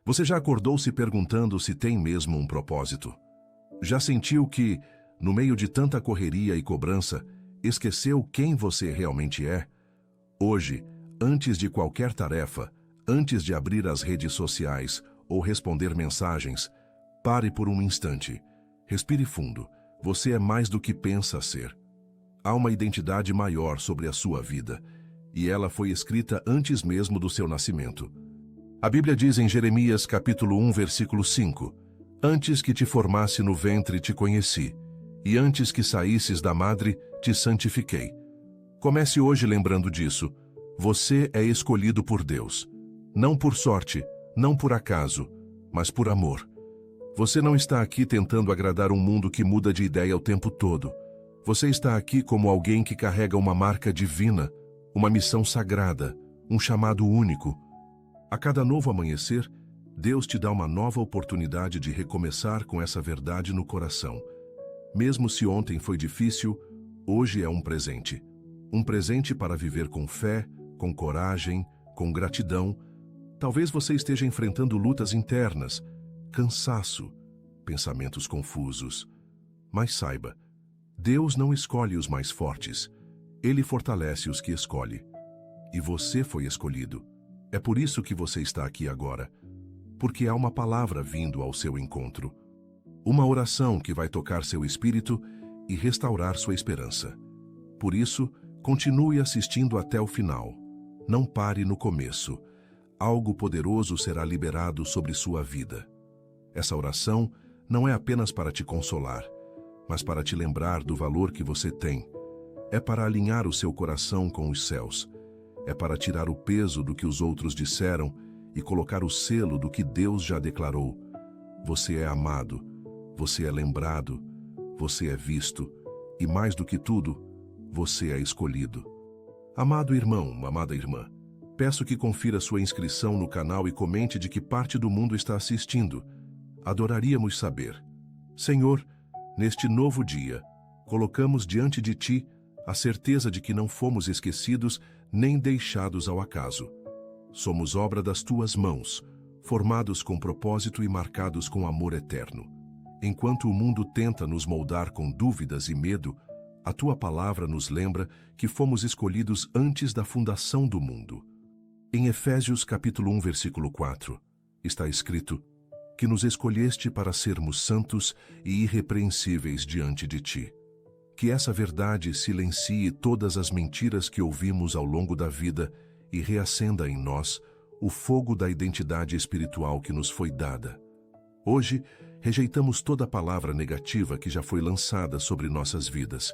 Você já acordou se perguntando se tem mesmo um propósito? Já sentiu que, no meio de tanta correria e cobrança, esqueceu quem você realmente é? Hoje, antes de qualquer tarefa, antes de abrir as redes sociais ou responder mensagens, pare por um instante. Respire fundo. Você é mais do que pensa ser. Há uma identidade maior sobre a sua vida, e ela foi escrita antes mesmo do seu nascimento. A Bíblia diz em Jeremias capítulo 1, versículo 5: Antes que te formasse no ventre te conheci, e antes que saísses da madre te santifiquei. Comece hoje lembrando disso. Você é escolhido por Deus. Não por sorte, não por acaso, mas por amor. Você não está aqui tentando agradar um mundo que muda de ideia o tempo todo. Você está aqui como alguém que carrega uma marca divina, uma missão sagrada, um chamado único. A cada novo amanhecer, Deus te dá uma nova oportunidade de recomeçar com essa verdade no coração. Mesmo se ontem foi difícil, hoje é um presente. Um presente para viver com fé, com coragem, com gratidão. Talvez você esteja enfrentando lutas internas, cansaço, pensamentos confusos. Mas saiba, Deus não escolhe os mais fortes. Ele fortalece os que escolhe. E você foi escolhido. É por isso que você está aqui agora. Porque há uma palavra vindo ao seu encontro. Uma oração que vai tocar seu espírito e restaurar sua esperança. Por isso, continue assistindo até o final. Não pare no começo. Algo poderoso será liberado sobre sua vida. Essa oração não é apenas para te consolar, mas para te lembrar do valor que você tem. É para alinhar o seu coração com os céus. É para tirar o peso do que os outros disseram e colocar o selo do que Deus já declarou. Você é amado, você é lembrado, você é visto e, mais do que tudo, você é escolhido. Amado irmão, amada irmã, peço que confira sua inscrição no canal e comente de que parte do mundo está assistindo. Adoraríamos saber. Senhor, neste novo dia, colocamos diante de Ti a certeza de que não fomos esquecidos nem deixados ao acaso. Somos obra das Tuas mãos, formados com propósito e marcados com amor eterno. Enquanto o mundo tenta nos moldar com dúvidas e medo, a Tua palavra nos lembra que fomos escolhidos antes da fundação do mundo. Em Efésios capítulo 1, versículo 4, está escrito que nos escolheste para sermos santos e irrepreensíveis diante de Ti. Que essa verdade silencie todas as mentiras que ouvimos ao longo da vida e reacenda em nós o fogo da identidade espiritual que nos foi dada. Hoje, rejeitamos toda palavra negativa que já foi lançada sobre nossas vidas.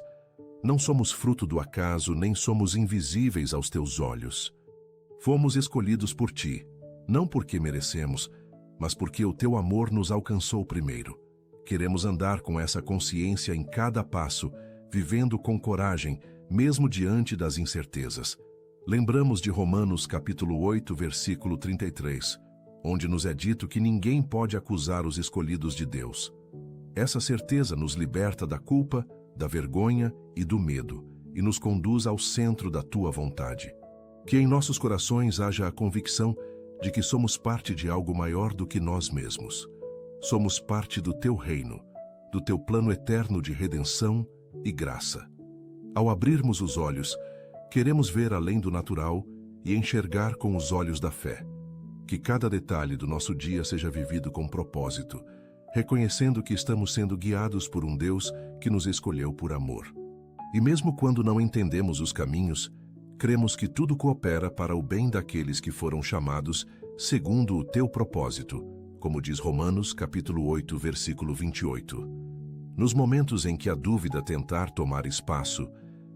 Não somos fruto do acaso, nem somos invisíveis aos Teus olhos. Fomos escolhidos por Ti, não porque merecemos, mas porque o Teu amor nos alcançou primeiro. Queremos andar com essa consciência em cada passo, vivendo com coragem, mesmo diante das incertezas. Lembramos de Romanos capítulo 8, versículo 33, onde nos é dito que ninguém pode acusar os escolhidos de Deus. Essa certeza nos liberta da culpa, da vergonha e do medo, e nos conduz ao centro da Tua vontade. Que em nossos corações haja a convicção de que somos parte de algo maior do que nós mesmos. Somos parte do Teu reino, do Teu plano eterno de redenção e graça. Ao abrirmos os olhos, queremos ver além do natural e enxergar com os olhos da fé. Que cada detalhe do nosso dia seja vivido com propósito, reconhecendo que estamos sendo guiados por um Deus que nos escolheu por amor. E mesmo quando não entendemos os caminhos, cremos que tudo coopera para o bem daqueles que foram chamados segundo o Teu propósito, como diz Romanos capítulo 8, versículo 28. Nos momentos em que a dúvida tentar tomar espaço,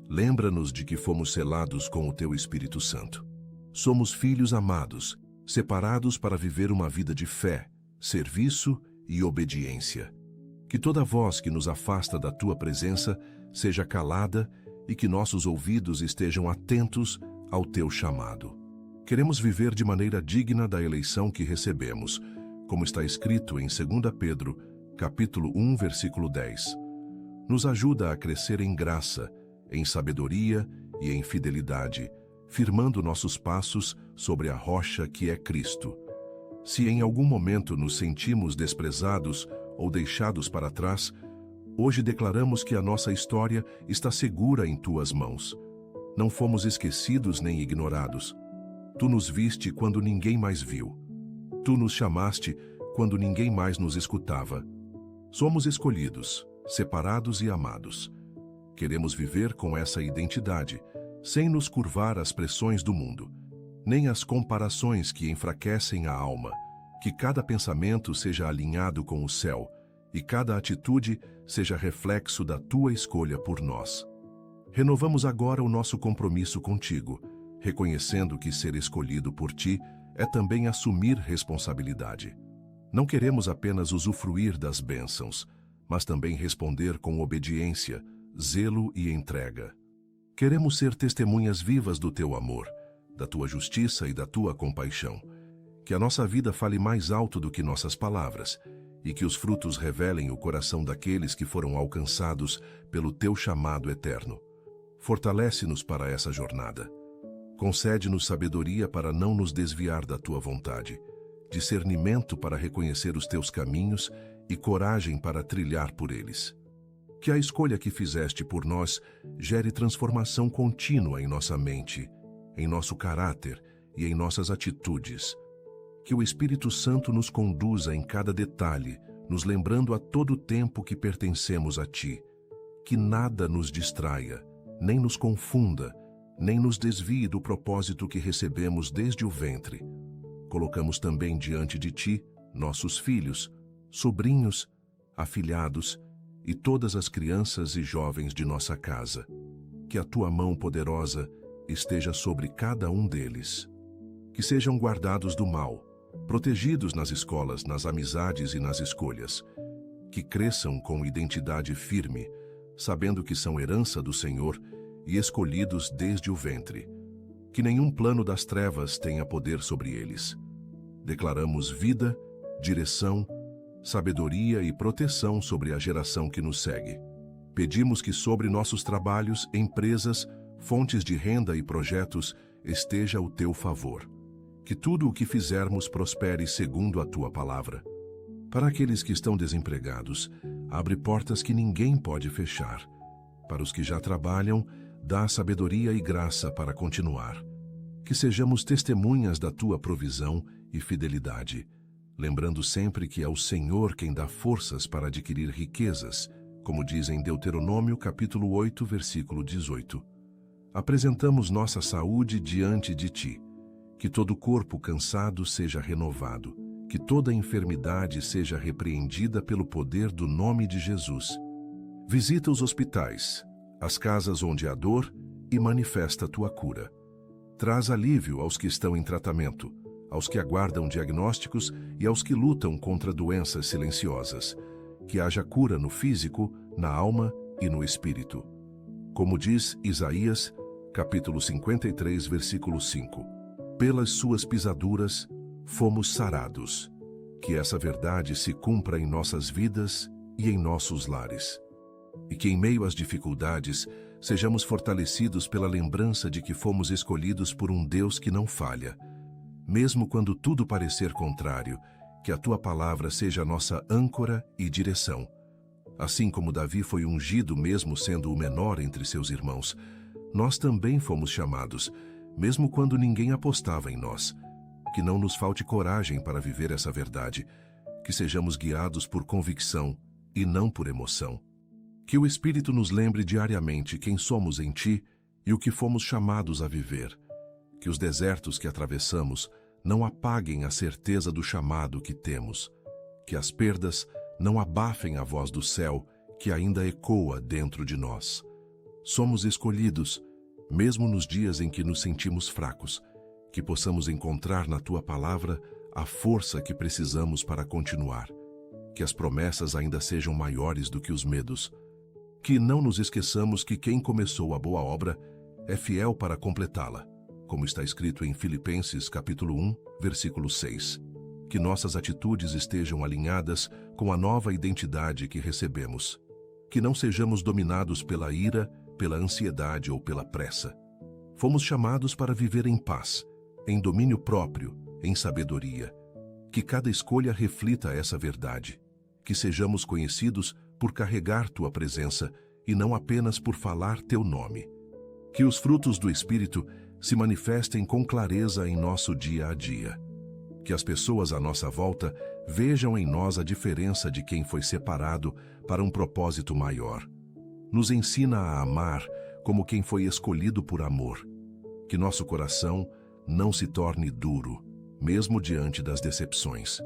lembra-nos de que fomos selados com o Teu Espírito Santo. Somos filhos amados, separados para viver uma vida de fé, serviço e obediência. Que toda voz que nos afasta da Tua presença seja calada e que nossos ouvidos estejam atentos ao Teu chamado. Queremos viver de maneira digna da eleição que recebemos, como está escrito em 2 Pedro, capítulo 1, versículo 10. Nos ajuda a crescer em graça, em sabedoria e em fidelidade, firmando nossos passos sobre a rocha que é Cristo. Se em algum momento nos sentimos desprezados ou deixados para trás, hoje declaramos que a nossa história está segura em tuas mãos. Não fomos esquecidos nem ignorados. Tu nos viste quando ninguém mais viu. Tu nos chamaste quando ninguém mais nos escutava. Somos escolhidos, separados e amados. Queremos viver com essa identidade, sem nos curvar às pressões do mundo, nem às comparações que enfraquecem a alma. Que cada pensamento seja alinhado com o céu e cada atitude seja reflexo da tua escolha por nós. Renovamos agora o nosso compromisso contigo, reconhecendo que ser escolhido por ti é também assumir responsabilidade. Não queremos apenas usufruir das bênçãos, mas também responder com obediência, zelo e entrega. Queremos ser testemunhas vivas do teu amor, da tua justiça e da tua compaixão. Que a nossa vida fale mais alto do que nossas palavras e que os frutos revelem o coração daqueles que foram alcançados pelo teu chamado eterno. Fortalece-nos para essa jornada. Concede-nos sabedoria para não nos desviar da tua vontade, discernimento para reconhecer os teus caminhos e coragem para trilhar por eles. Que a escolha que fizeste por nós gere transformação contínua em nossa mente, em nosso caráter e em nossas atitudes. Que o Espírito Santo nos conduza em cada detalhe, nos lembrando a todo tempo que pertencemos a Ti. Que nada nos distraia, nem nos confunda, nem nos desvie do propósito que recebemos desde o ventre. Colocamos também diante de Ti nossos filhos, sobrinhos, afilhados e todas as crianças e jovens de nossa casa. Que a Tua mão poderosa esteja sobre cada um deles. Que sejam guardados do mal, protegidos nas escolas, nas amizades e nas escolhas. Que cresçam com identidade firme, sabendo que são herança do Senhor e escolhidos desde o ventre. Que nenhum plano das trevas tenha poder sobre eles. Declaramos vida, direção, sabedoria e proteção sobre a geração que nos segue. Pedimos que sobre nossos trabalhos, empresas, fontes de renda e projetos esteja o Teu favor. Que tudo o que fizermos prospere segundo a Tua palavra. Para aqueles que estão desempregados, abre portas que ninguém pode fechar. Para os que já trabalham, dá sabedoria e graça para continuar. Que sejamos testemunhas da Tua provisão e fidelidade, lembrando sempre que é o Senhor quem dá forças para adquirir riquezas, como diz em Deuteronômio capítulo 8, versículo 18. Apresentamos nossa saúde diante de Ti. Que todo corpo cansado seja renovado, que toda enfermidade seja repreendida pelo poder do nome de Jesus. Visita os hospitais, as casas onde há dor e manifesta Tua cura. Traz alívio aos que estão em tratamento, aos que aguardam diagnósticos e aos que lutam contra doenças silenciosas. Que haja cura no físico, na alma e no espírito. Como diz Isaías, capítulo 53, versículo 5. Pelas suas pisaduras, fomos sarados. Que essa verdade se cumpra em nossas vidas e em nossos lares. E que em meio às dificuldades, sejamos fortalecidos pela lembrança de que fomos escolhidos por um Deus que não falha. Mesmo quando tudo parecer contrário, que a Tua palavra seja a nossa âncora e direção. Assim como Davi foi ungido mesmo sendo o menor entre seus irmãos, nós também fomos chamados, mesmo quando ninguém apostava em nós. Que não nos falte coragem para viver essa verdade, que sejamos guiados por convicção e não por emoção. Que o Espírito nos lembre diariamente quem somos em Ti e o que fomos chamados a viver. Que os desertos que atravessamos não apaguem a certeza do chamado que temos. Que as perdas não abafem a voz do céu que ainda ecoa dentro de nós. Somos escolhidos, mesmo nos dias em que nos sentimos fracos, que possamos encontrar na Tua palavra a força que precisamos para continuar. Que as promessas ainda sejam maiores do que os medos. Que não nos esqueçamos que quem começou a boa obra é fiel para completá-la, como está escrito em Filipenses capítulo 1, versículo 6. Que nossas atitudes estejam alinhadas com a nova identidade que recebemos. Que não sejamos dominados pela ira, pela ansiedade ou pela pressa. Fomos chamados para viver em paz, em domínio próprio, em sabedoria. Que cada escolha reflita essa verdade. Que sejamos conhecidos por carregar tua presença e não apenas por falar teu nome. Que os frutos do Espírito se manifestem com clareza em nosso dia a dia. Que as pessoas à nossa volta vejam em nós a diferença de quem foi separado para um propósito maior. Nos ensina a amar como quem foi escolhido por amor. Que nosso coração não se torne duro, mesmo diante das decepções.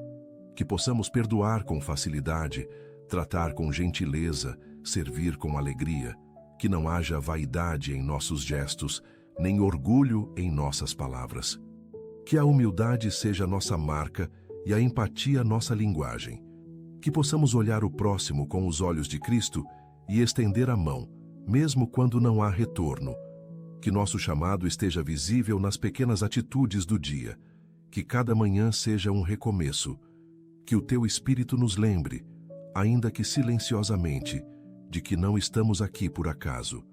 Que possamos perdoar com facilidade, tratar com gentileza, servir com alegria. Que não haja vaidade em nossos gestos, nem orgulho em nossas palavras. Que a humildade seja nossa marca e a empatia nossa linguagem. Que possamos olhar o próximo com os olhos de Cristo e estender a mão, mesmo quando não há retorno. Que nosso chamado esteja visível nas pequenas atitudes do dia. Que cada manhã seja um recomeço. Que o teu Espírito nos lembre, ainda que silenciosamente, de que não estamos aqui por acaso.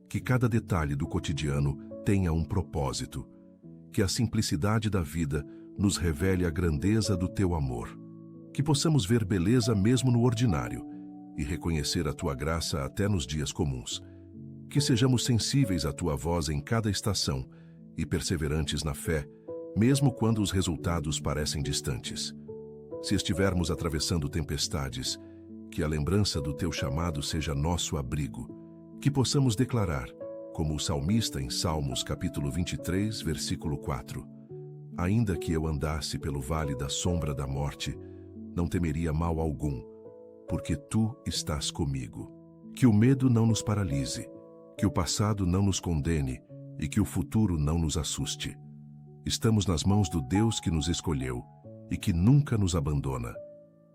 Que cada detalhe do cotidiano tenha um propósito. Que a simplicidade da vida nos revele a grandeza do teu amor. Que possamos ver beleza mesmo no ordinário e reconhecer a tua graça até nos dias comuns. Que sejamos sensíveis à tua voz em cada estação e perseverantes na fé, mesmo quando os resultados parecem distantes. Se estivermos atravessando tempestades, que a lembrança do teu chamado seja nosso abrigo. Que possamos declarar, como o salmista em Salmos capítulo 23, versículo 4. Ainda que eu andasse pelo vale da sombra da morte, não temeria mal algum, porque tu estás comigo. Que o medo não nos paralise, que o passado não nos condene e que o futuro não nos assuste. Estamos nas mãos do Deus que nos escolheu e que nunca nos abandona.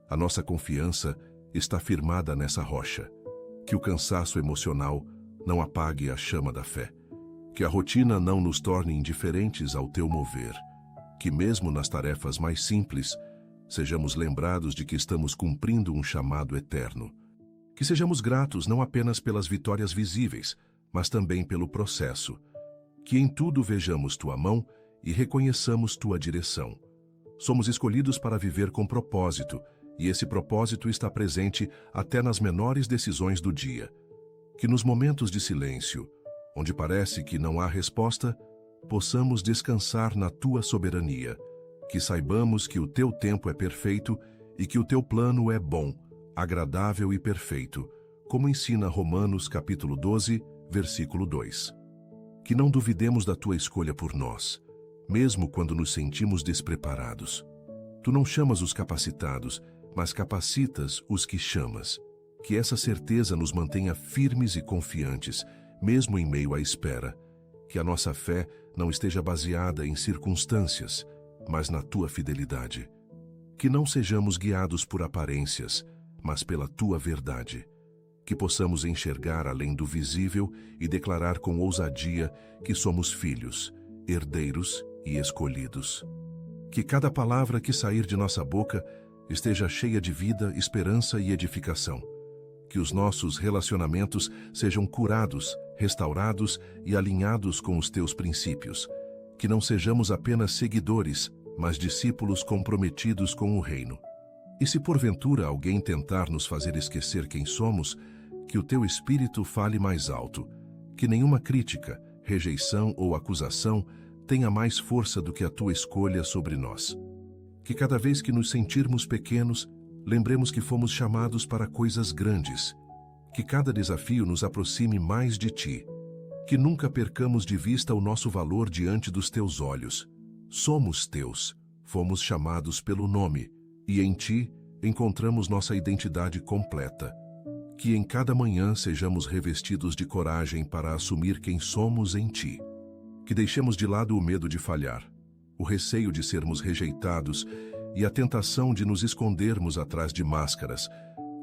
A nossa confiança está firmada nessa rocha. Que o cansaço emocional não apague a chama da fé. Que a rotina não nos torne indiferentes ao teu mover. Que mesmo nas tarefas mais simples, sejamos lembrados de que estamos cumprindo um chamado eterno. Que sejamos gratos não apenas pelas vitórias visíveis, mas também pelo processo. Que em tudo vejamos tua mão e reconheçamos tua direção. Somos escolhidos para viver com propósito, e esse propósito está presente até nas menores decisões do dia. Que nos momentos de silêncio, onde parece que não há resposta, possamos descansar na tua soberania. Que saibamos que o teu tempo é perfeito e que o teu plano é bom, agradável e perfeito, como ensina Romanos capítulo 12, versículo 2. Que não duvidemos da tua escolha por nós, mesmo quando nos sentimos despreparados. Tu não chamas os capacitados, mas capacitas os que chamas. Que essa certeza nos mantenha firmes e confiantes, mesmo em meio à espera. Que a nossa fé não esteja baseada em circunstâncias, mas na tua fidelidade. Que não sejamos guiados por aparências, mas pela tua verdade. Que possamos enxergar além do visível e declarar com ousadia que somos filhos, herdeiros e escolhidos. Que cada palavra que sair de nossa boca esteja cheia de vida, esperança e edificação. Que os nossos relacionamentos sejam curados, restaurados e alinhados com os teus princípios. Que não sejamos apenas seguidores, mas discípulos comprometidos com o reino. E se porventura alguém tentar nos fazer esquecer quem somos, que o teu Espírito fale mais alto. Que nenhuma crítica, rejeição ou acusação tenha mais força do que a tua escolha sobre nós. Que cada vez que nos sentirmos pequenos, lembremos que fomos chamados para coisas grandes. Que cada desafio nos aproxime mais de ti. Que nunca percamos de vista o nosso valor diante dos teus olhos. Somos teus, fomos chamados pelo nome, e em ti encontramos nossa identidade completa. Que em cada manhã sejamos revestidos de coragem para assumir quem somos em ti. Que deixemos de lado o medo de falhar, o receio de sermos rejeitados e a tentação de nos escondermos atrás de máscaras.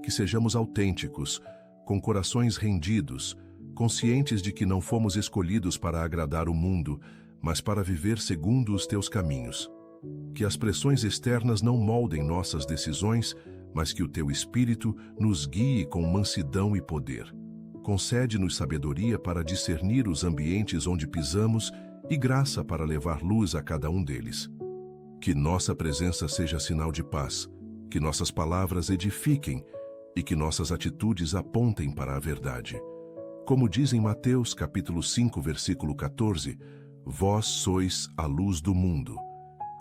Que sejamos autênticos, com corações rendidos, conscientes de que não fomos escolhidos para agradar o mundo, mas para viver segundo os teus caminhos. Que as pressões externas não moldem nossas decisões, mas que o teu Espírito nos guie com mansidão e poder. Concede-nos sabedoria para discernir os ambientes onde pisamos e graça para levar luz a cada um deles. Que nossa presença seja sinal de paz, que nossas palavras edifiquem e que nossas atitudes apontem para a verdade. Como diz em Mateus capítulo 5, versículo 14, vós sois a luz do mundo.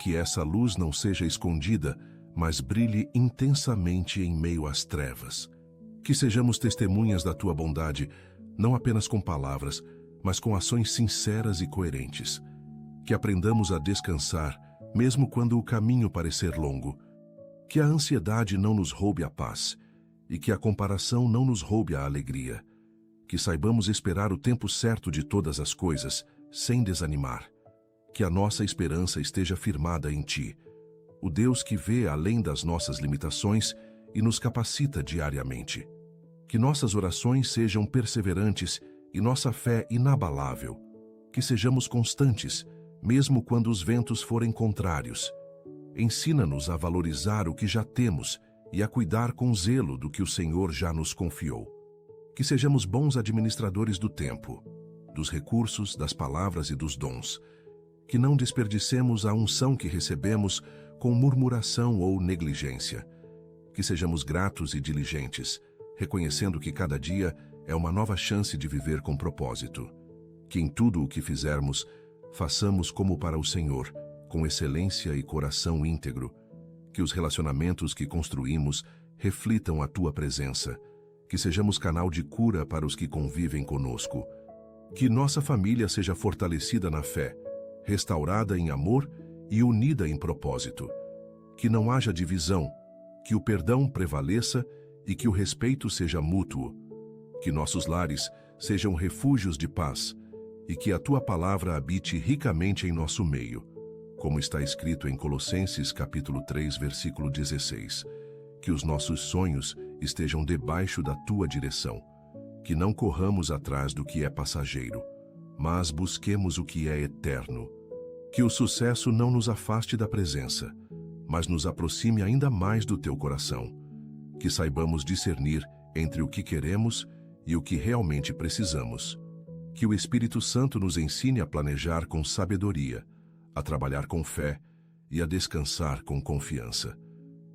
Que essa luz não seja escondida, mas brilhe intensamente em meio às trevas. Que sejamos testemunhas da tua bondade, não apenas com palavras, mas com ações sinceras e coerentes. Que aprendamos a descansar, mesmo quando o caminho parecer longo. Que a ansiedade não nos roube a paz e que a comparação não nos roube a alegria. Que saibamos esperar o tempo certo de todas as coisas, sem desanimar. Que a nossa esperança esteja firmada em Ti, o Deus que vê além das nossas limitações e nos capacita diariamente. Que nossas orações sejam perseverantes e nossa fé inabalável. Que sejamos constantes, mesmo quando os ventos forem contrários. Ensina-nos a valorizar o que já temos e a cuidar com zelo do que o Senhor já nos confiou. Que sejamos bons administradores do tempo, dos recursos, das palavras e dos dons. Que não desperdicemos a unção que recebemos com murmuração ou negligência. Que sejamos gratos e diligentes, reconhecendo que cada dia é uma nova chance de viver com propósito. Que em tudo o que fizermos, façamos como para o Senhor, com excelência e coração íntegro. Que os relacionamentos que construímos reflitam a Tua presença. Que sejamos canal de cura para os que convivem conosco. Que nossa família seja fortalecida na fé, restaurada em amor e unida em propósito. Que não haja divisão, que o perdão prevaleça e que o respeito seja mútuo. Que nossos lares sejam refúgios de paz e que a Tua palavra habite ricamente em nosso meio, como está escrito em Colossenses capítulo 3, versículo 16. Que os nossos sonhos estejam debaixo da Tua direção, que não corramos atrás do que é passageiro, mas busquemos o que é eterno. Que o sucesso não nos afaste da presença, mas nos aproxime ainda mais do Teu coração. Que saibamos discernir entre o que queremos e o que realmente precisamos. Que o Espírito Santo nos ensine a planejar com sabedoria, a trabalhar com fé e a descansar com confiança.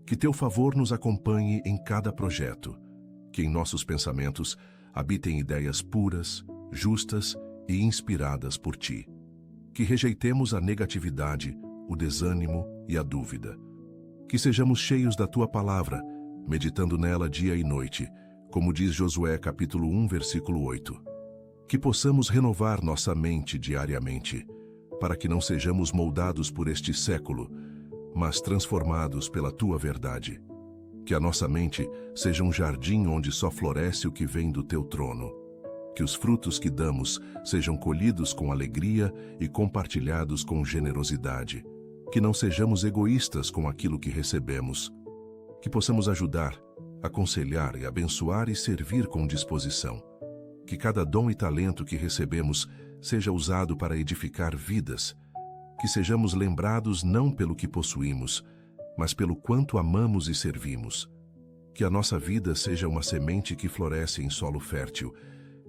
Que Teu favor nos acompanhe em cada projeto. Que em nossos pensamentos habitem ideias puras, justas e inspiradas por Ti. Que rejeitemos a negatividade, o desânimo e a dúvida. Que sejamos cheios da Tua palavra, meditando nela dia e noite, como diz Josué capítulo 1, versículo 8. Que possamos renovar nossa mente diariamente, para que não sejamos moldados por este século, mas transformados pela Tua verdade. Que a nossa mente seja um jardim onde só floresce o que vem do Teu trono. Que os frutos que damos sejam colhidos com alegria e compartilhados com generosidade. Que não sejamos egoístas com aquilo que recebemos. Que possamos ajudar, aconselhar e abençoar e servir com disposição. Que cada dom e talento que recebemos seja usado para edificar vidas. Que sejamos lembrados não pelo que possuímos, mas pelo quanto amamos e servimos. Que a nossa vida seja uma semente que floresce em solo fértil.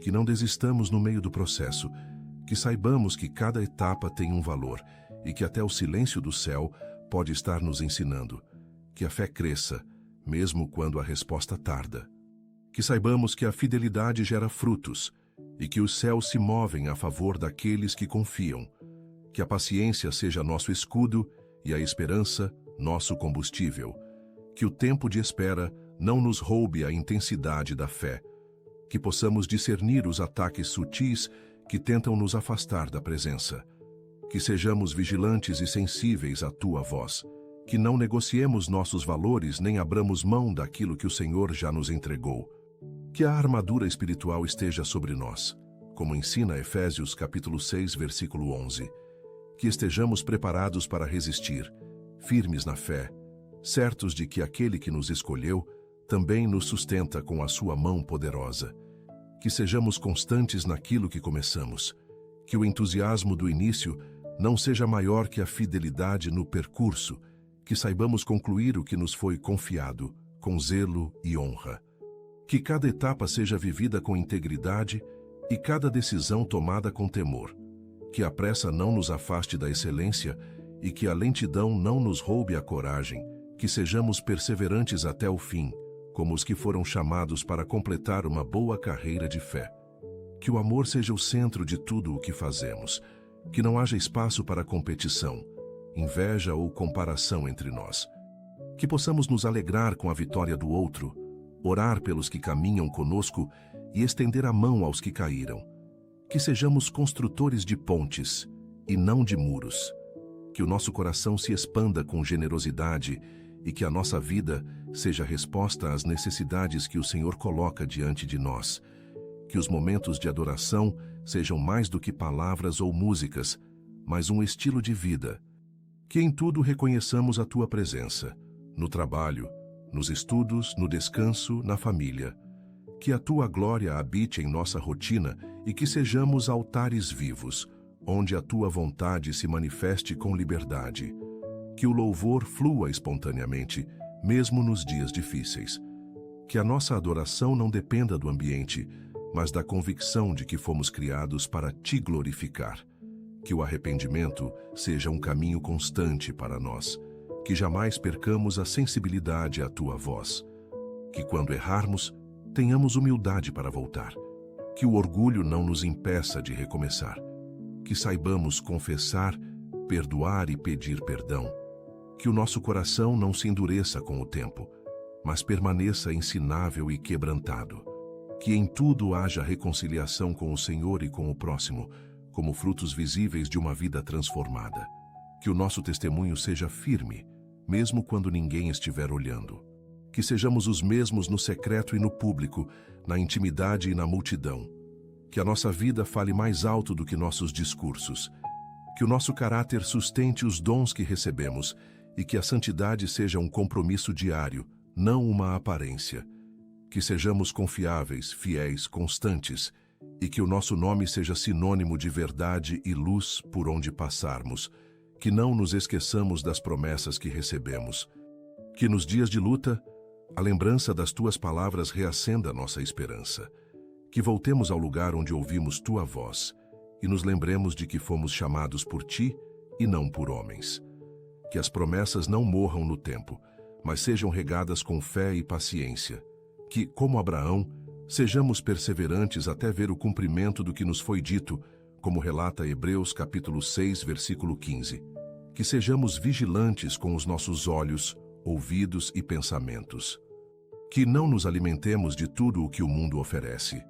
Que não desistamos no meio do processo. Que saibamos que cada etapa tem um valor e que até o silêncio do céu pode estar nos ensinando. Que a fé cresça, mesmo quando a resposta tarda. Que saibamos que a fidelidade gera frutos e que os céus se movem a favor daqueles que confiam. Que a paciência seja nosso escudo e a esperança nosso combustível. Que o tempo de espera não nos roube a intensidade da fé. Que possamos discernir os ataques sutis que tentam nos afastar da presença. Que sejamos vigilantes e sensíveis à Tua voz. Que não negociemos nossos valores nem abramos mão daquilo que o Senhor já nos entregou. Que a armadura espiritual esteja sobre nós, como ensina Efésios capítulo 6, versículo 11. Que estejamos preparados para resistir, firmes na fé, certos de que aquele que nos escolheu também nos sustenta com a sua mão poderosa. Que sejamos constantes naquilo que começamos, que o entusiasmo do início não seja maior que a fidelidade no percurso, que saibamos concluir o que nos foi confiado, com zelo e honra. Que cada etapa seja vivida com integridade e cada decisão tomada com temor. Que a pressa não nos afaste da excelência e que a lentidão não nos roube a coragem, que sejamos perseverantes até o fim, como os que foram chamados para completar uma boa carreira de fé. Que o amor seja o centro de tudo o que fazemos, que não haja espaço para competição, inveja ou comparação entre nós. Que possamos nos alegrar com a vitória do outro, orar pelos que caminham conosco e estender a mão aos que caíram. Que sejamos construtores de pontes e não de muros. Que o nosso coração se expanda com generosidade e que a nossa vida seja resposta às necessidades que o Senhor coloca diante de nós. Que os momentos de adoração sejam mais do que palavras ou músicas, mas um estilo de vida. Que em tudo reconheçamos a Tua presença, no trabalho, nos estudos, no descanso, na família. Que a Tua glória habite em nossa rotina e que sejamos altares vivos, onde a Tua vontade se manifeste com liberdade. Que o louvor flua espontaneamente, mesmo nos dias difíceis. Que a nossa adoração não dependa do ambiente, mas da convicção de que fomos criados para Te glorificar. Que o arrependimento seja um caminho constante para nós. Que jamais percamos a sensibilidade à Tua voz. Que quando errarmos, tenhamos humildade para voltar. Que o orgulho não nos impeça de recomeçar. Que saibamos confessar, perdoar e pedir perdão. Que o nosso coração não se endureça com o tempo, mas permaneça ensinável e quebrantado. Que em tudo haja reconciliação com o Senhor e com o próximo, como frutos visíveis de uma vida transformada. Que o nosso testemunho seja firme, mesmo quando ninguém estiver olhando. Que sejamos os mesmos no secreto e no público, na intimidade e na multidão. Que a nossa vida fale mais alto do que nossos discursos. Que o nosso caráter sustente os dons que recebemos e que a santidade seja um compromisso diário, não uma aparência. Que sejamos confiáveis, fiéis, constantes e que o nosso nome seja sinônimo de verdade e luz por onde passarmos. Que não nos esqueçamos das promessas que recebemos. Que nos dias de luta, a lembrança das Tuas palavras reacenda nossa esperança. Que voltemos ao lugar onde ouvimos Tua voz e nos lembremos de que fomos chamados por Ti e não por homens. Que as promessas não morram no tempo, mas sejam regadas com fé e paciência. Que, como Abraão, sejamos perseverantes até ver o cumprimento do que nos foi dito, como relata Hebreus capítulo 6, versículo 15. Que sejamos vigilantes com os nossos olhos, ouvidos e pensamentos. Que não nos alimentemos de tudo o que o mundo oferece.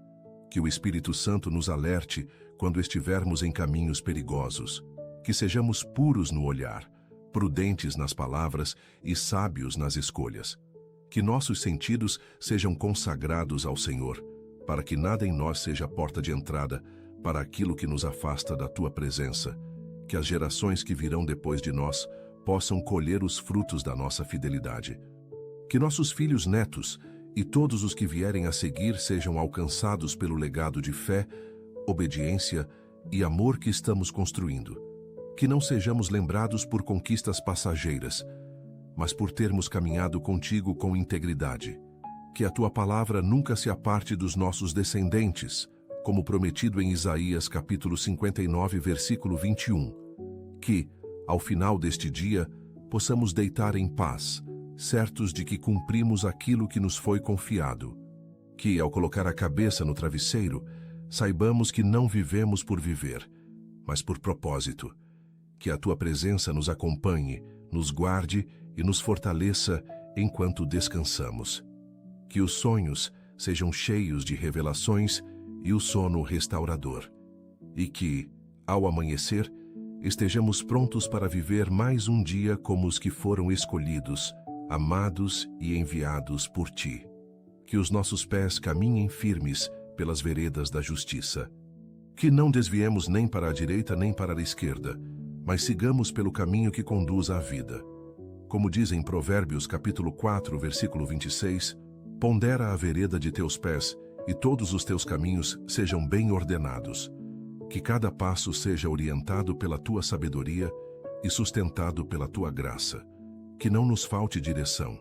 Que o Espírito Santo nos alerte quando estivermos em caminhos perigosos. Que sejamos puros no olhar, prudentes nas palavras e sábios nas escolhas. Que nossos sentidos sejam consagrados ao Senhor, para que nada em nós seja porta de entrada para aquilo que nos afasta da Tua presença. Que as gerações que virão depois de nós possam colher os frutos da nossa fidelidade. Que nossos filhos netos e todos os que vierem a seguir sejam alcançados pelo legado de fé, obediência e amor que estamos construindo. Que não sejamos lembrados por conquistas passageiras, mas por termos caminhado contigo com integridade. Que a Tua palavra nunca se aparte dos nossos descendentes, como prometido em Isaías capítulo 59, versículo 21. Que, ao final deste dia, possamos deitar em paz, certos de que cumprimos aquilo que nos foi confiado. Que, ao colocar a cabeça no travesseiro, saibamos que não vivemos por viver, mas por propósito. Que a Tua presença nos acompanhe, nos guarde e nos fortaleça enquanto descansamos. Que os sonhos sejam cheios de revelações e o sono restaurador. E que, ao amanhecer, estejamos prontos para viver mais um dia como os que foram escolhidos, amados e enviados por Ti. Que os nossos pés caminhem firmes pelas veredas da justiça. Que não desviemos nem para a direita nem para a esquerda, mas sigamos pelo caminho que conduz à vida. Como diz em Provérbios capítulo 4, versículo 26, pondera a vereda de teus pés, e todos os teus caminhos sejam bem ordenados. Que cada passo seja orientado pela Tua sabedoria e sustentado pela Tua graça. Que não nos falte direção,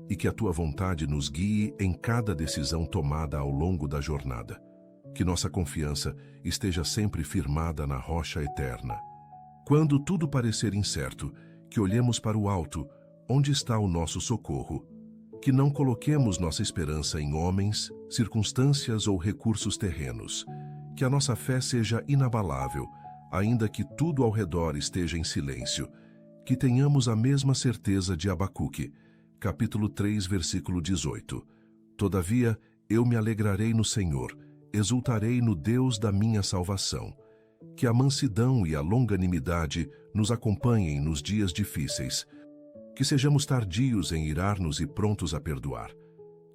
e que a Tua vontade nos guie em cada decisão tomada ao longo da jornada. Que nossa confiança esteja sempre firmada na rocha eterna. Quando tudo parecer incerto, que olhemos para o alto, onde está o nosso socorro. Que não coloquemos nossa esperança em homens, circunstâncias ou recursos terrenos. Que a nossa fé seja inabalável, ainda que tudo ao redor esteja em silêncio. Que tenhamos a mesma certeza de Abacuque, capítulo 3, versículo 18. Todavia, eu me alegrarei no Senhor, exultarei no Deus da minha salvação. Que a mansidão e a longanimidade nos acompanhem nos dias difíceis. Que sejamos tardios em irar-nos e prontos a perdoar.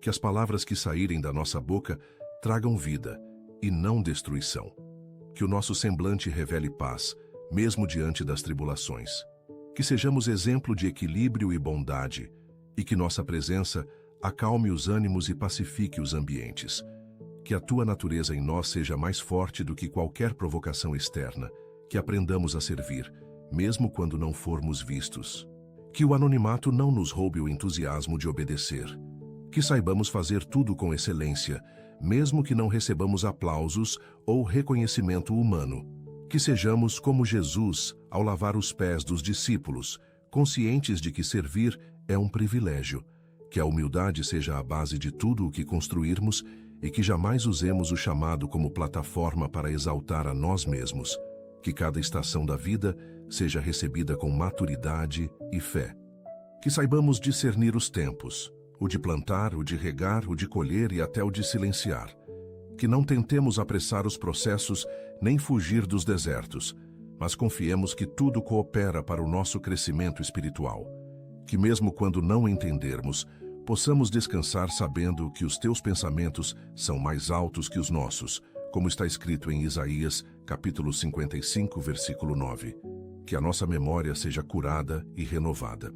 Que as palavras que saírem da nossa boca tragam vida e não destruição. Que o nosso semblante revele paz, mesmo diante das tribulações. Que sejamos exemplo de equilíbrio e bondade, e que nossa presença acalme os ânimos e pacifique os ambientes. Que a tua natureza em nós seja mais forte do que qualquer provocação externa. Que aprendamos a servir, mesmo quando não formos vistos. Que o anonimato não nos roube o entusiasmo de obedecer. Que saibamos fazer tudo com excelência, mesmo que não recebamos aplausos ou reconhecimento humano. Que sejamos como Jesus ao lavar os pés dos discípulos, conscientes de que servir é um privilégio. Que a humildade seja a base de tudo o que construirmos e que jamais usemos o chamado como plataforma para exaltar a nós mesmos. Que cada estação da vida seja recebida com maturidade e fé. Que saibamos discernir os tempos, o de plantar, o de regar, o de colher e até o de silenciar. Que não tentemos apressar os processos nem fugir dos desertos, mas confiemos que tudo coopera para o nosso crescimento espiritual. Que mesmo quando não entendermos, possamos descansar sabendo que os teus pensamentos são mais altos que os nossos, como está escrito em Isaías, capítulo 55, versículo 9. Que a nossa memória seja curada e renovada.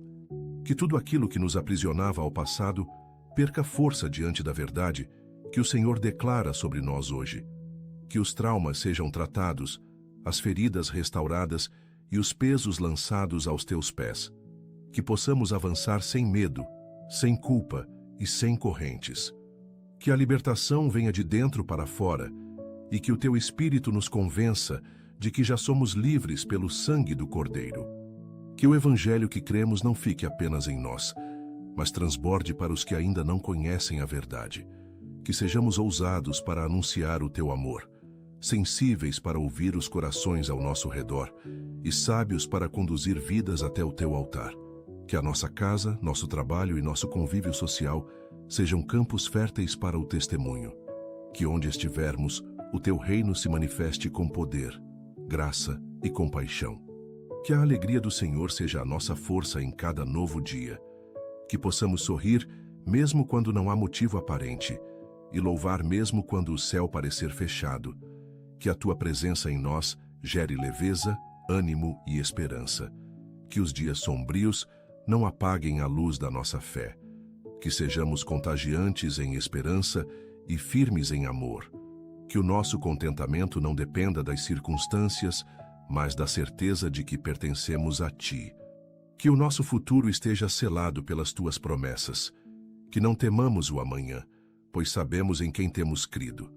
Que tudo aquilo que nos aprisionava ao passado perca força diante da verdade que o Senhor declara sobre nós hoje. Que os traumas sejam tratados, as feridas restauradas e os pesos lançados aos teus pés. Que possamos avançar sem medo, sem culpa e sem correntes. Que a libertação venha de dentro para fora e que o teu Espírito nos convença de que já somos livres pelo sangue do Cordeiro. Que o Evangelho que cremos não fique apenas em nós, mas transborde para os que ainda não conhecem a verdade. Que sejamos ousados para anunciar o teu amor, sensíveis para ouvir os corações ao nosso redor e sábios para conduzir vidas até o teu altar. Que a nossa casa, nosso trabalho e nosso convívio social sejam campos férteis para o testemunho. Que onde estivermos, o teu reino se manifeste com poder, graça e compaixão. Que a alegria do Senhor seja a nossa força em cada novo dia. Que possamos sorrir mesmo quando não há motivo aparente e louvar mesmo quando o céu parecer fechado. Que a tua presença em nós gere leveza, ânimo e esperança. Que os dias sombrios não apaguem a luz da nossa fé. Que sejamos contagiantes em esperança e firmes em amor. Que o nosso contentamento não dependa das circunstâncias, mas da certeza de que pertencemos a Ti. Que o nosso futuro esteja selado pelas Tuas promessas. Que não temamos o amanhã, pois sabemos em quem temos crido.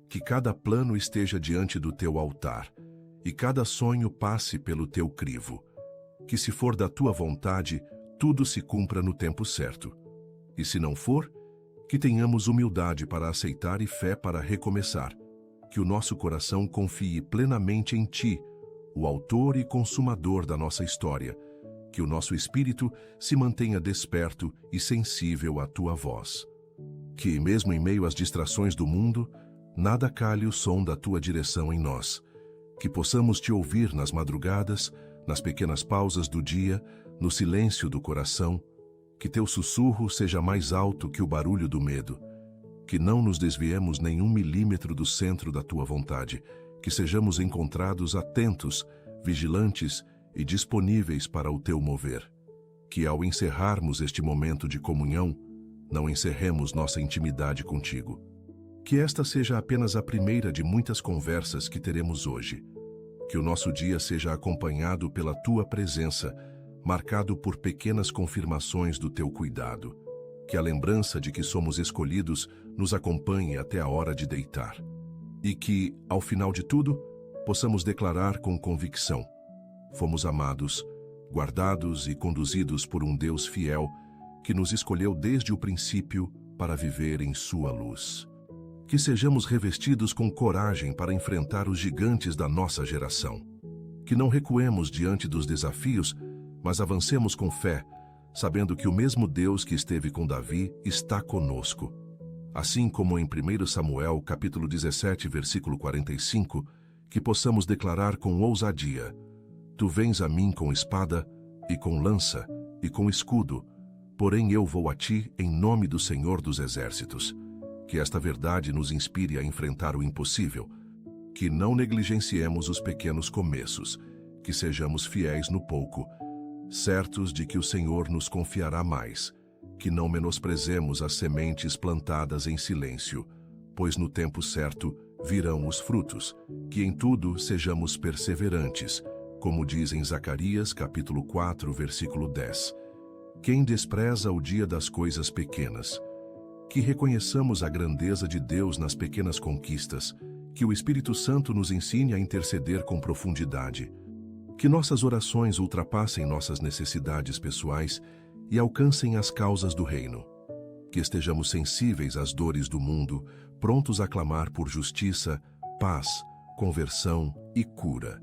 Que cada plano esteja diante do Teu altar e cada sonho passe pelo Teu crivo. Que se for da Tua vontade, tudo se cumpra no tempo certo. E se não for, que tenhamos humildade para aceitar e fé para recomeçar. Que o nosso coração confie plenamente em Ti, o autor e consumador da nossa história. Que o nosso espírito se mantenha desperto e sensível à Tua voz. Que, mesmo em meio às distrações do mundo, nada calhe o som da Tua direção em nós. Que possamos Te ouvir nas madrugadas, nas pequenas pausas do dia, no silêncio do coração. Que Teu sussurro seja mais alto que o barulho do medo. Que não nos desviemos nem 1 milímetro do centro da Tua vontade. Que sejamos encontrados atentos, vigilantes e disponíveis para o Teu mover. Que ao encerrarmos este momento de comunhão, não encerremos nossa intimidade contigo. Que esta seja apenas a primeira de muitas conversas que teremos hoje. Que o nosso dia seja acompanhado pela Tua presença, marcado por pequenas confirmações do Teu cuidado. Que a lembrança de que somos escolhidos nos acompanhe até a hora de deitar. E que, ao final de tudo, possamos declarar com convicção: fomos amados, guardados e conduzidos por um Deus fiel que nos escolheu desde o princípio para viver em sua luz. Que sejamos revestidos com coragem para enfrentar os gigantes da nossa geração. Que não recuemos diante dos desafios, mas avancemos com fé, sabendo que o mesmo Deus que esteve com Davi está conosco. Assim como em 1 Samuel, capítulo 17, versículo 45, que possamos declarar com ousadia: Tu vens a mim com espada, e com lança, e com escudo, porém eu vou a ti em nome do Senhor dos Exércitos. Que esta verdade nos inspire a enfrentar o impossível. Que não negligenciemos os pequenos começos, que sejamos fiéis no pouco, certos de que o Senhor nos confiará mais. Que não menosprezemos as sementes plantadas em silêncio, pois no tempo certo virão os frutos. Que em tudo sejamos perseverantes, como diz em Zacarias, capítulo 4, versículo 10. Quem despreza o dia das coisas pequenas? Que reconheçamos a grandeza de Deus nas pequenas conquistas, que o Espírito Santo nos ensine a interceder com profundidade. Que nossas orações ultrapassem nossas necessidades pessoais e alcancem as causas do reino. Que estejamos sensíveis às dores do mundo, prontos a clamar por justiça, paz, conversão e cura.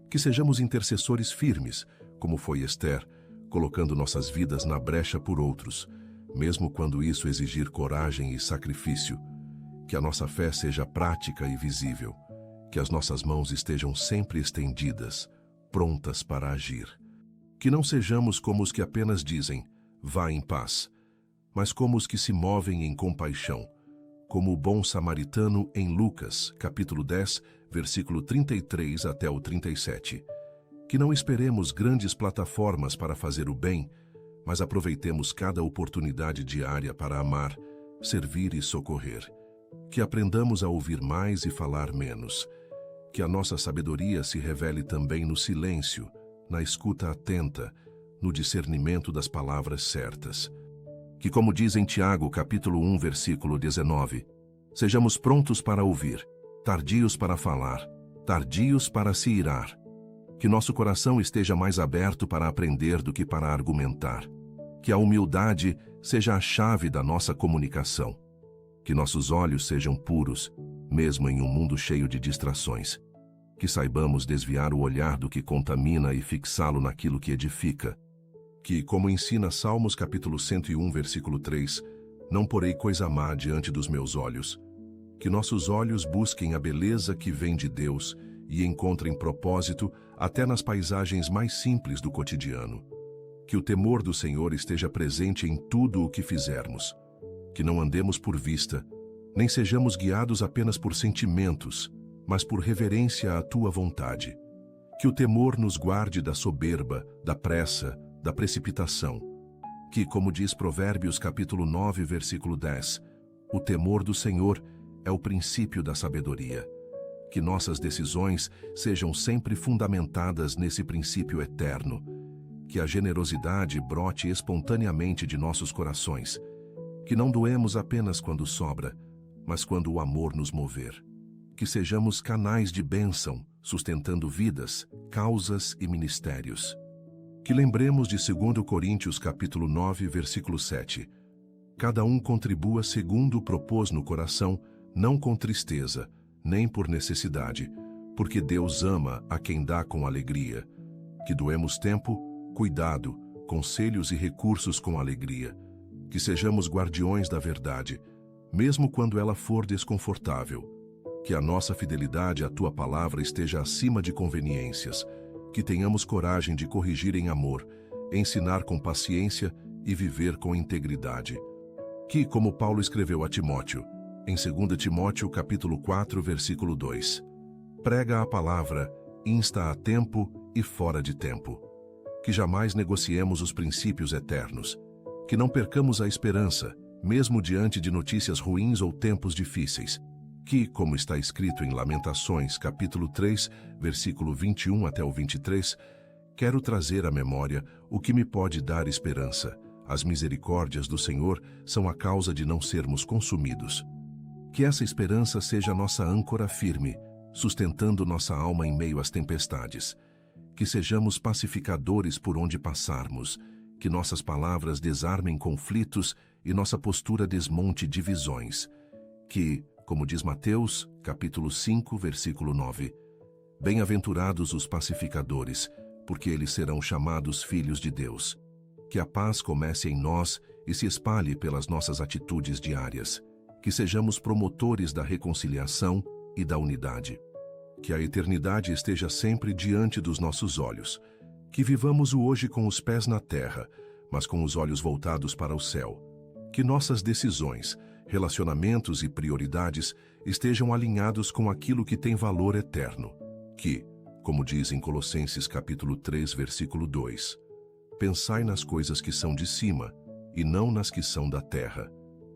Que sejamos intercessores firmes, como foi Ester, colocando nossas vidas na brecha por outros, mesmo quando isso exigir coragem e sacrifício. Que a nossa fé seja prática e visível. Que as nossas mãos estejam sempre estendidas, prontas para agir. Que não sejamos como os que apenas dizem, vá em paz, mas como os que se movem em compaixão, como o bom samaritano em Lucas, capítulo 10, versículo 33 até o 37. Que não esperemos grandes plataformas para fazer o bem, mas aproveitemos cada oportunidade diária para amar, servir e socorrer. Que aprendamos a ouvir mais e falar menos. Que a nossa sabedoria se revele também no silêncio, na escuta atenta, no discernimento das palavras certas. Que, como diz em Tiago, capítulo 1, versículo 19, sejamos prontos para ouvir, tardios para falar, tardios para se irar. Que nosso coração esteja mais aberto para aprender do que para argumentar. Que a humildade seja a chave da nossa comunicação. Que nossos olhos sejam puros, mesmo em um mundo cheio de distrações. Que saibamos desviar o olhar do que contamina e fixá-lo naquilo que edifica. Que, como ensina Salmos capítulo 101, versículo 3, não porei coisa má diante dos meus olhos. Que nossos olhos busquem a beleza que vem de Deus e encontrem propósito até nas paisagens mais simples do cotidiano. Que o temor do Senhor esteja presente em tudo o que fizermos. Que não andemos por vista, nem sejamos guiados apenas por sentimentos, mas por reverência à Tua vontade. Que o temor nos guarde da soberba, da pressa, da precipitação. Que, como diz Provérbios capítulo 9, versículo 10, o temor do Senhor é o princípio da sabedoria. Que nossas decisões sejam sempre fundamentadas nesse princípio eterno. Que a generosidade brote espontaneamente de nossos corações. Que não doemos apenas quando sobra, mas quando o amor nos mover. Que sejamos canais de bênção, sustentando vidas, causas e ministérios. Que lembremos de 2 Coríntios capítulo 9, versículo 7. Cada um contribua segundo propôs no coração, não com tristeza, nem por necessidade, porque Deus ama a quem dá com alegria. Que doemos tempo, cuidado, conselhos e recursos com alegria. Que sejamos guardiões da verdade, mesmo quando ela for desconfortável. Que a nossa fidelidade à Tua palavra esteja acima de conveniências. Que tenhamos coragem de corrigir em amor, ensinar com paciência e viver com integridade. Que, como Paulo escreveu a Timóteo, em 2 Timóteo capítulo 4, versículo 2, prega a palavra, insta a tempo e fora de tempo. Que jamais negociemos os princípios eternos. Que não percamos a esperança, mesmo diante de notícias ruins ou tempos difíceis. Que, como está escrito em Lamentações, capítulo 3, versículo 21 até o 23, quero trazer à memória o que me pode dar esperança. As misericórdias do Senhor são a causa de não sermos consumidos. Que essa esperança seja nossa âncora firme, sustentando nossa alma em meio às tempestades. que sejamos pacificadores por onde passarmos, que nossas palavras desarmem conflitos e nossa postura desmonte divisões. Que, como diz Mateus, capítulo 5, versículo 9, bem-aventurados os pacificadores, porque eles serão chamados filhos de Deus. Que a paz comece em nós e se espalhe pelas nossas atitudes diárias. Que sejamos promotores da reconciliação e da unidade. Que a eternidade esteja sempre diante dos nossos olhos. Que vivamos o hoje com os pés na terra, mas com os olhos voltados para o céu. Que nossas decisões, relacionamentos e prioridades estejam alinhados com aquilo que tem valor eterno. Que, como diz em Colossenses capítulo 3, versículo 2, pensai nas coisas que são de cima e não nas que são da terra.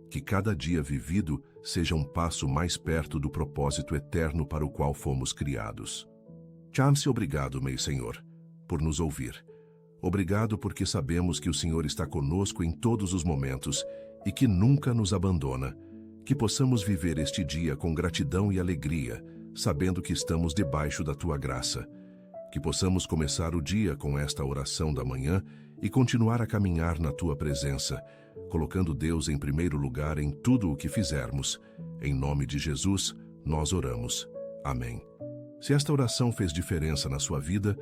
Que cada dia vivido seja um passo mais perto do propósito eterno para o qual fomos criados. Chame-se obrigado, meu Senhor, por nos ouvir. Obrigado porque sabemos que o Senhor está conosco em todos os momentos e que nunca nos abandona. Que possamos viver este dia com gratidão e alegria, sabendo que estamos debaixo da Tua graça. Que possamos começar o dia com esta oração da manhã e continuar a caminhar na Tua presença, colocando Deus em primeiro lugar em tudo o que fizermos. Em nome de Jesus, nós oramos. Amém. Se esta oração fez diferença na sua vida,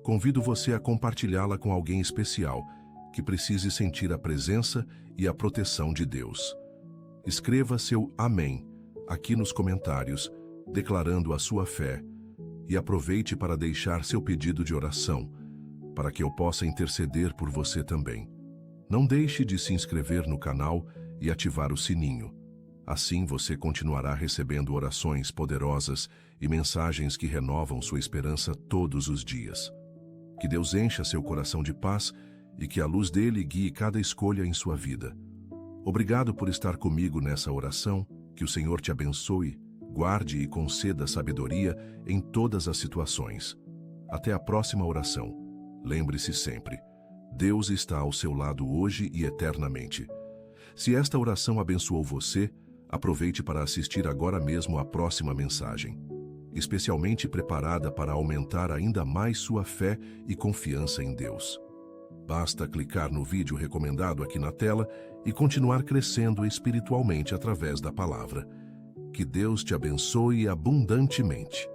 convido você a compartilhá-la com alguém especial que precise sentir a presença e a proteção de Deus. Escreva seu Amém aqui nos comentários, declarando a sua fé, e aproveite para deixar seu pedido de oração, para que eu possa interceder por você também. Não deixe de se inscrever no canal e ativar o sininho. Assim você continuará recebendo orações poderosas e mensagens que renovam sua esperança todos os dias. Que Deus encha seu coração de paz e que a luz dele guie cada escolha em sua vida. Obrigado por estar comigo nessa oração. Que o Senhor te abençoe, guarde e conceda sabedoria em todas as situações. Até a próxima oração. Lembre-se sempre, Deus está ao seu lado hoje e eternamente. Se esta oração abençoou você, aproveite para assistir agora mesmo a próxima mensagem, especialmente preparada para aumentar ainda mais sua fé e confiança em Deus. Basta clicar no vídeo recomendado aqui na tela e continuar crescendo espiritualmente através da palavra. Que Deus te abençoe abundantemente.